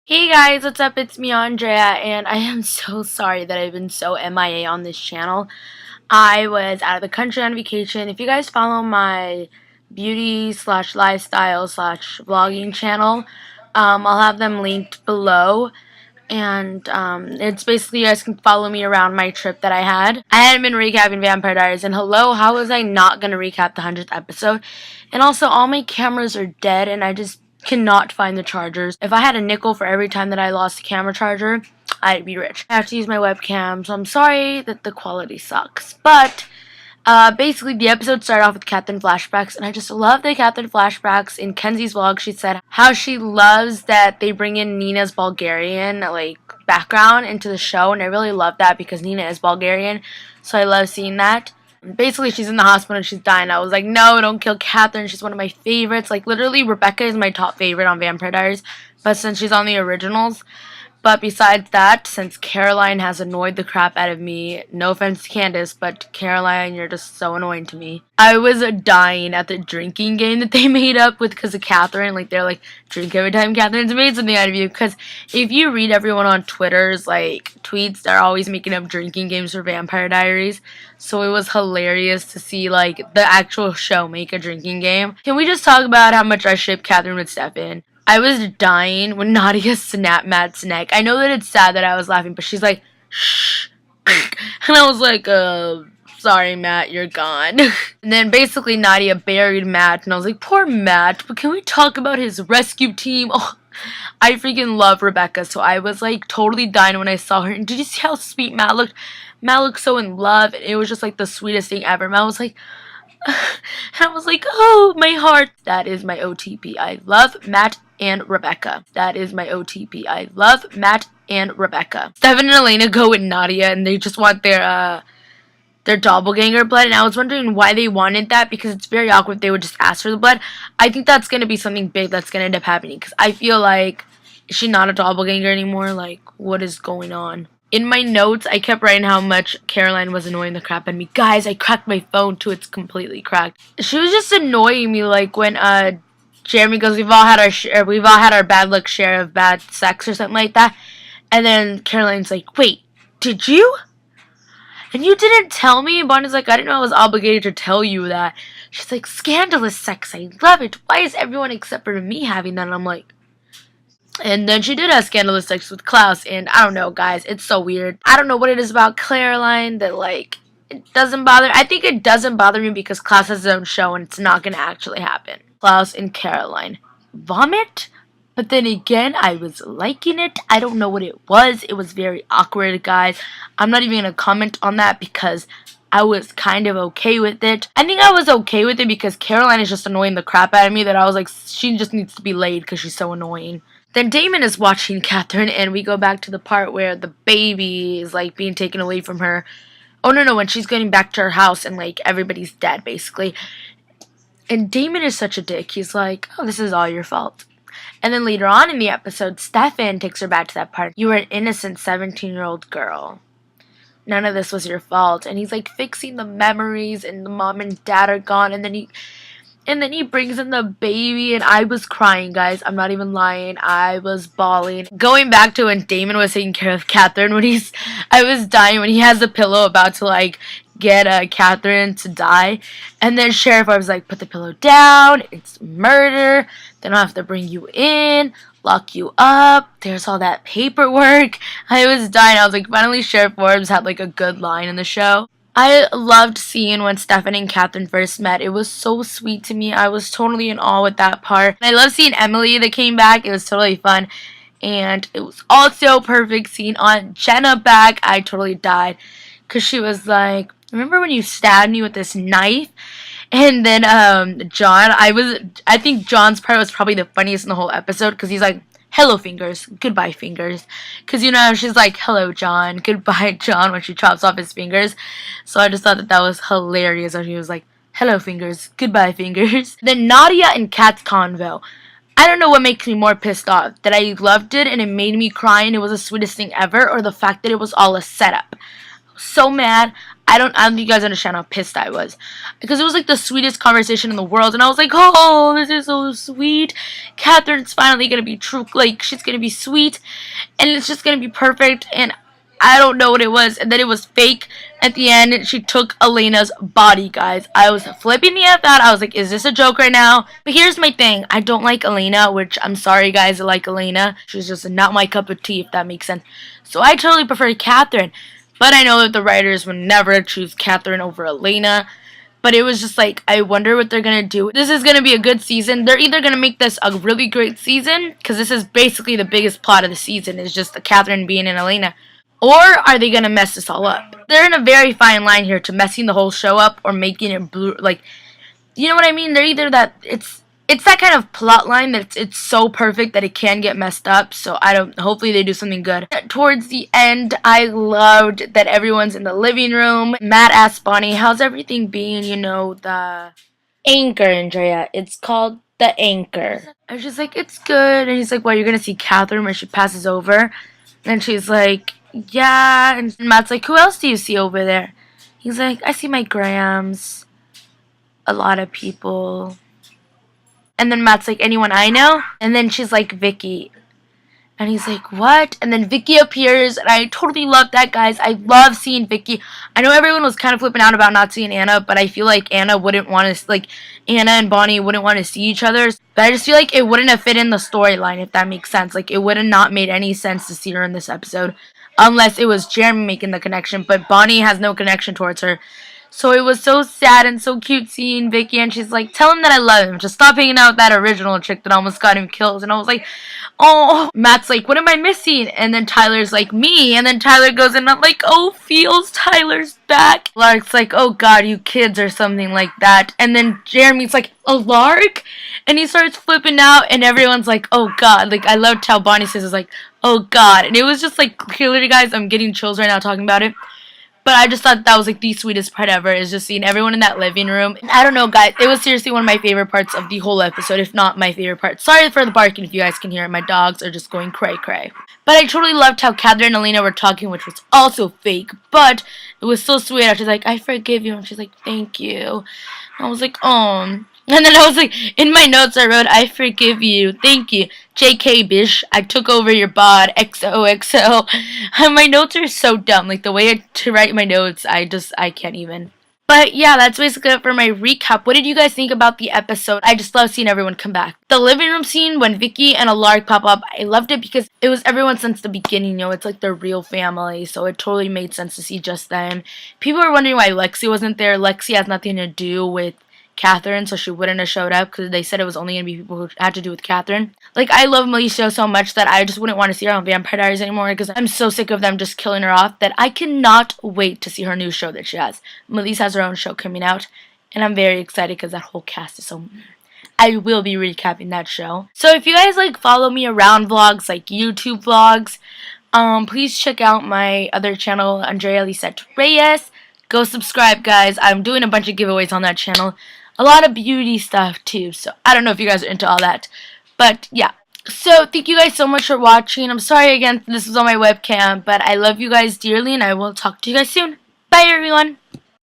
Hey guys, what's up? It's me, Andrea, and I am so sorry that I've been so MIA on this channel. I was out of the country on vacation. If you guys follow my beauty slash lifestyle slash vlogging channel, I'll have them linked below. And it's basically you guys can follow me around my trip that I had. I hadn't been recapping Vampire Diaries, and hello, how was I not going to recap the 100th episode? And also, all my cameras are dead, and I just cannot find the chargers. If I had a nickel for every time that I lost a camera charger, I'd be rich. I have to use my webcam, so I'm sorry that the quality sucks. But basically, the episode started off with Catherine flashbacks, and I just love the Catherine flashbacks. In Kenzie's vlog, she said how she loves that they bring in Nina's Bulgarian, background into the show, and I really love that because Nina is Bulgarian, so I love seeing that. Basically, she's in the hospital and she's dying. I was like, no, don't kill Catherine. She's one of my favorites. Like, literally, Rebecca is my top favorite on Vampire Diaries, but since she's on the originals. But besides that, since Caroline has annoyed the crap out of me, no offense to Candace, but Caroline, you're just so annoying to me. I was dying at the drinking game that they made up with because of Catherine. Like, they're like, drink every time Catherine's made something out of you. Because if you read everyone on Twitter's, tweets, they're always making up drinking games for Vampire Diaries. So it was hilarious to see, the actual show make a drinking game. Can we just talk about how much I ship Catherine with Stefan? I was dying when Nadia snapped Matt's neck. I know that it's sad that I was laughing, but she's like, shh. And I was like, sorry, Matt, you're gone. And then basically Nadia buried Matt, and I was like, poor Matt, but can we talk about his rescue team? Oh, I freaking love Rebecca, so I was totally dying when I saw her. And did you see how sweet Matt looked? Matt looked so in love, and it was just the sweetest thing ever. Matt was like, and I was like, oh, my heart. That is my OTP. I love Matt and Rebecca. That is my OTP. I love Matt and Rebecca. Stefan and Elena go with Nadia, and they just want their doppelganger blood, and I was wondering why they wanted that, because it's very awkward if they would just ask for the blood. I think that's going to be something big that's going to end up happening, because I feel like, is she not a doppelganger anymore? What is going on? In my notes, I kept writing how much Caroline was annoying the crap out of me. Guys, I cracked my phone too. It's completely cracked. She was just annoying me, when Jeremy goes, we've all had our bad luck share of bad sex or something like that. And then Caroline's like, wait, did you? And you didn't tell me? And Bonnie's like, I didn't know I was obligated to tell you that. She's like, scandalous sex. I love it. Why is everyone except for me having that? And I'm like, and then she did have scandalous sex with Klaus, and I don't know, guys, it's so weird. I don't know what it is about Caroline that, it doesn't bother. I think it doesn't bother me because Klaus has his own show, and it's not going to actually happen. Klaus and Caroline. Vomit? But then again, I was liking it. I don't know what it was. It was very awkward, guys. I'm not even going to comment on that because I was kind of okay with it. I think I was okay with it because Caroline is just annoying the crap out of me that I was like, she just needs to be laid because she's so annoying. Then Damon is watching Catherine, and we go back to the part where the baby is, being taken away from her. Oh, no, when she's getting back to her house, and, everybody's dead, basically. And Damon is such a dick. He's like, oh, this is all your fault. And then later on in the episode, Stefan takes her back to that part. You were an innocent 17-year-old girl. None of this was your fault. And he's, fixing the memories, and the mom and dad are gone, and then he brings in the baby, and I was crying, guys. I'm not even lying. I was bawling. Going back to when Damon was taking care of Catherine, I was dying when he has the pillow about to, get Catherine to die. And then Sheriff was like, put the pillow down. It's murder. Then I'll have to bring you in, lock you up. There's all that paperwork. I was dying. I was like, finally Sheriff Forbes had, a good line in the show. I loved seeing when Stefan and Catherine first met. It was so sweet to me. I was totally in awe with that part. I love seeing Emily that came back. It was totally fun. And it was also perfect seeing Aunt Jenna back. I totally died. Because she was like, remember when you stabbed me with this knife? And then John, I think John's part was probably the funniest in the whole episode. Because he's like, hello, Fingers. Goodbye, Fingers. Because, she's like, hello, John. Goodbye, John, when she chops off his fingers. So I just thought that was hilarious. And she was like, hello, Fingers. Goodbye, Fingers. Then Nadia and Kat's convo. I don't know what makes me more pissed off. That I loved it and it made me cry and it was the sweetest thing ever. Or the fact that it was all a setup. so mad. I don't think you guys understand how pissed I was. Because it was like the sweetest conversation in the world. And I was like, oh, this is so sweet. Catherine's finally going to be true. Like, she's going to be sweet. And it's just going to be perfect. And I don't know what it was. And then it was fake. At the end, she took Elena's body, guys. I was flipping the F out. I was like, is this a joke right now? But here's my thing. I don't like Elena, which I'm sorry, guys. I like Elena. She's just not my cup of tea, if that makes sense. So I totally prefer Catherine. But I know that the writers would never choose Catherine over Elena. But it was just like, I wonder what they're going to do. This is going to be a good season. They're either going to make this a really great season, because this is basically the biggest plot of the season, is just the Catherine being in Elena. Or are they going to mess this all up? They're in a very fine line here to messing the whole show up or making it blue. Like, you know what I mean? They're either that, it's that kind of plot line that it's so perfect that it can get messed up. So hopefully they do something good. Towards the end, I loved that everyone's in the living room. Matt asked Bonnie, how's everything being, you know, the anchor, Andrea. It's called the anchor. And she's like, it's good. And he's like, well, you're going to see Catherine when she passes over. And she's like, yeah. And Matt's like, who else do you see over there? He's like, I see my Grams. A lot of people. And then Matt's like, anyone I know? And then she's like, Vicky. And he's like, what? And then Vicky appears, and I totally love that, guys. I love seeing Vicky. I know everyone was kind of flipping out about not seeing Anna, but I feel like Anna and Bonnie wouldn't want to see each other. But I just feel like it wouldn't have fit in the storyline, if that makes sense. Like, it would have not made any sense to see her in this episode, unless it was Jeremy making the connection, but Bonnie has no connection towards her. So it was so sad and so cute seeing Vicky, and she's like, tell him that I love him. Just stop hanging out with that original chick that almost got him killed. And I was like, oh. Matt's like, what am I missing? And then Tyler's like, me. And then Tyler goes and I'm like, oh, feels Tyler's back. Lark's like, oh God, you kids or something like that. And then Jeremy's like, a Lark? And he starts flipping out, and everyone's like, oh God. Like, I loved how Bonnie says it's like, oh God. And it was just like, clearly, guys, I'm getting chills right now talking about it. But I just thought that was like the sweetest part ever, is just seeing everyone in that living room. I don't know, guys. It was seriously one of my favorite parts of the whole episode, if not my favorite part. Sorry for the barking if you guys can hear it. My dogs are just going cray-cray. But I totally loved how Catherine and Elena were talking, which was also fake. But it was so sweet. She's like, I forgive you. And she's like, thank you. And I was like, oh. And then I was like, in my notes I wrote, I forgive you, thank you, JK bish, I took over your bod, XOXO. My notes are so dumb, like the way to write my notes, I can't even. But yeah, that's basically it for my recap. What did you guys think about the episode? I just love seeing everyone come back. The living room scene when Vicky and a Lark pop up, I loved it because it was everyone since the beginning, you know, it's like their real family, so it totally made sense to see just them. People were wondering why Lexi wasn't there. Lexi has nothing to do with Catherine, so she wouldn't have showed up because they said it was only going to be people who had to do with Catherine. Like, I love Melissa so much that I just wouldn't want to see her on Vampire Diaries anymore because I'm so sick of them just killing her off that I cannot wait to see her new show that she has. Melissa has her own show coming out, and I'm very excited because that whole cast is so... I will be recapping that show. So if you guys like follow me around vlogs, like YouTube vlogs, please check out my other channel, Andrea Lisette Reyes. Go subscribe, guys. I'm doing a bunch of giveaways on that channel. A lot of beauty stuff, too. So, I don't know if you guys are into all that. But, yeah. So, thank you guys so much for watching. I'm sorry again, this was on my webcam. But I love you guys dearly, and I will talk to you guys soon. Bye, everyone.